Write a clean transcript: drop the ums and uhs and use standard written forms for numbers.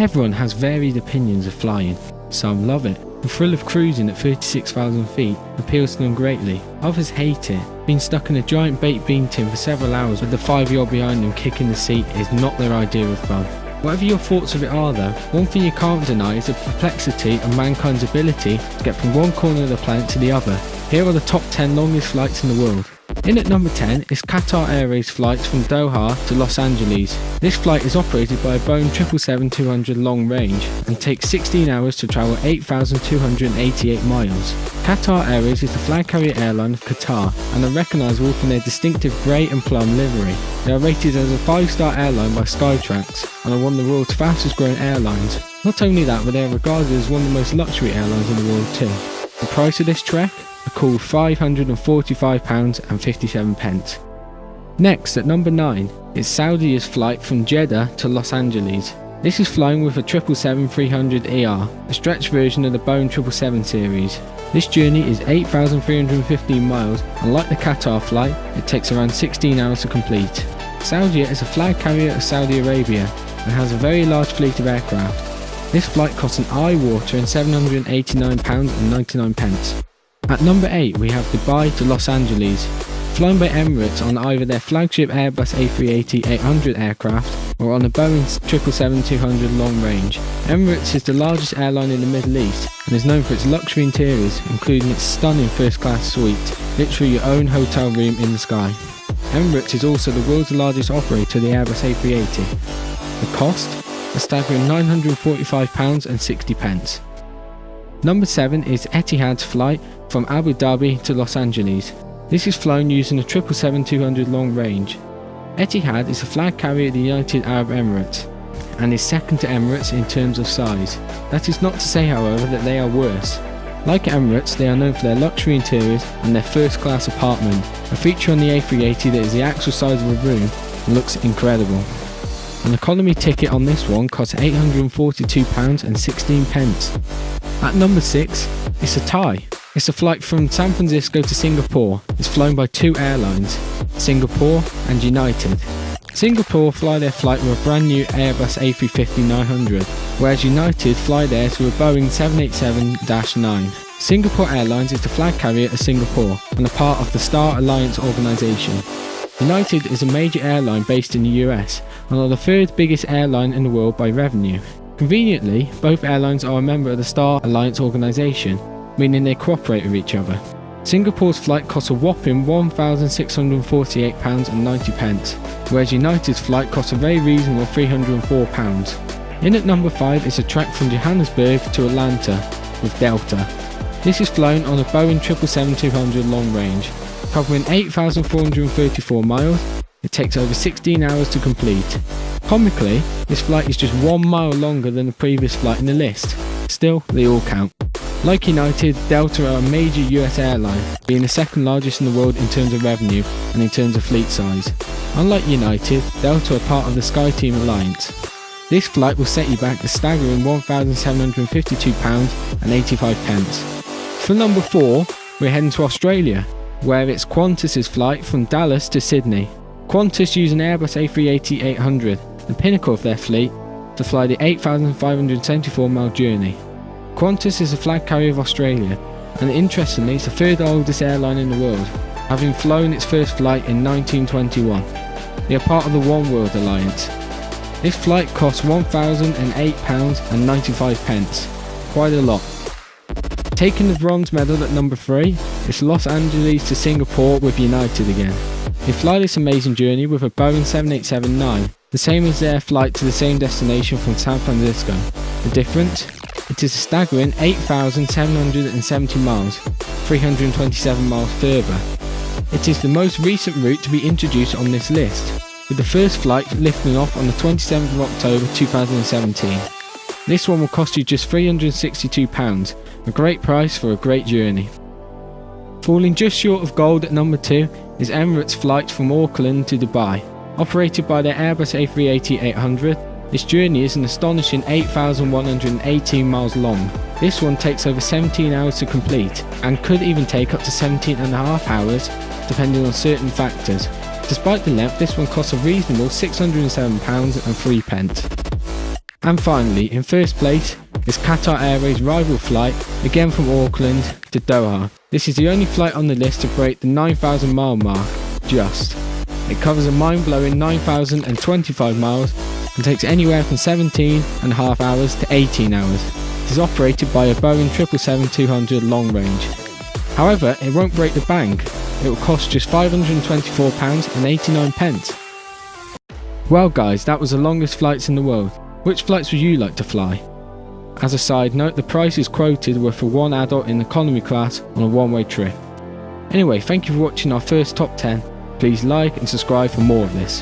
Everyone has varied opinions of flying. Some love it. The thrill of cruising at 36,000 feet appeals to them greatly. Others hate it. Being stuck in a giant baked bean tin for several hours with the 5-year-old behind them kicking the seat is not their idea of fun. Whatever your thoughts of it are though, one thing you can't deny is the perplexity of mankind's ability to get from one corner of the planet to the other. Here are the top 10 longest flights in the world. In at number 10 is Qatar Airways flights from Doha to Los Angeles. This flight is operated by a Boeing 777-200 long range and takes 16 hours to travel 8,288 miles. Qatar Airways is the flag carrier airline of Qatar and are recognisable for their distinctive grey and plum livery. They are rated as a 5-star airline by Skytrax and are one of the world's fastest growing airlines. Not only that, but they are regarded as one of the most luxury airlines in the world too. The price of this trek? A cool £545.57. Next, at number 9, is Saudia's flight from Jeddah to Los Angeles. This is flying with a 777-300ER, a stretch version of the Boeing 777 series. This journey is 8,315 miles, and like the Qatar flight, it takes around 16 hours to complete. Saudia is a flag carrier of Saudi Arabia and has a very large fleet of aircraft. This flight costs an eye-watering £789.99. At number 8 we have Dubai to Los Angeles, flown by Emirates on either their flagship Airbus A380-800 aircraft or on a Boeing 777-200 long range. Emirates is the largest airline in the Middle East and is known for its luxury interiors, including its stunning first-class suite, literally your own hotel room in the sky. Emirates is also the world's largest operator of the Airbus A380. The cost? A staggering £945.60. Number 7 is Etihad's flight from Abu Dhabi to Los Angeles. This is flown using a 777-200 long range. Etihad is a flag carrier of the United Arab Emirates and is second to Emirates in terms of size. That is not to say, however, that they are worse. Like Emirates, they are known for their luxury interiors and their first-class apartment, a feature on the A380 that is the actual size of a room and looks incredible. An economy ticket on this one costs £842.16. At number 6, it's a tie. It's a flight from San Francisco to Singapore. It's flown by 2 airlines, Singapore and United. Singapore fly their flight with a brand new Airbus A350-900, whereas United fly theirs with a Boeing 787-9. Singapore Airlines is the flag carrier of Singapore and a part of the Star Alliance organisation. United is a major airline based in the US and are the 3rd biggest airline in the world by revenue. Conveniently, both airlines are a member of the Star Alliance organisation, meaning they cooperate with each other. Singapore's flight costs a whopping £1,648.90, whereas United's flight costs a very reasonable £304. In at number 5 is a trek from Johannesburg to Atlanta with Delta. This is flown on a Boeing 777-200 long range, covering 8,434 miles. It takes over 16 hours to complete. Comically, this flight is just 1 mile longer than the previous flight in the list. Still, they all count. Like United, Delta are a major US airline, being the 2nd largest in the world in terms of revenue and in terms of fleet size. Unlike United, Delta are part of the SkyTeam Alliance. This flight will set you back a staggering £1,752.85. For number 4, we're heading to Australia, where it's Qantas's flight from Dallas to Sydney. Qantas use an Airbus A380-800, the pinnacle of their fleet, to fly the 8,574-mile journey. Qantas is a flag carrier of Australia, and interestingly it's the 3rd oldest airline in the world, having flown its first flight in 1921. They are part of the One World Alliance. This flight costs £1,008.95, quite a lot. Taking the bronze medal at number 3, it's Los Angeles to Singapore with United again. They fly this amazing journey with a Boeing 787-9, the same as their flight to the same destination from San Francisco. The difference? It is a staggering 8,770 miles, 327 miles further. It is the most recent route to be introduced on this list, with the first flight lifting off on the 27th of October 2017. This one will cost you just £362, a great price for a great journey. Falling just short of gold at number 2 is Emirates' flight from Auckland to Dubai. Operated by their Airbus A380-800, this journey is an astonishing 8,118 miles long. This one takes over 17 hours to complete and could even take up to 17.5 hours depending on certain factors. Despite the length, this one costs a reasonable £607.03. And finally, in first place is Qatar Airways' rival flight, again from Auckland to Doha. This is the only flight on the list to break the 9,000 mile mark, just. It covers a mind-blowing 9,025 miles and takes anywhere from 17.5 hours to 18 hours. It is operated by a Boeing 777-200 long range. However, it won't break the bank. It will cost just £524.89. Well guys, that was the longest flights in the world. Which flights would you like to fly? As a side note, the prices quoted were for one adult in economy class on a one-way trip. Anyway, thank you for watching our first top 10. Please like and subscribe for more of this.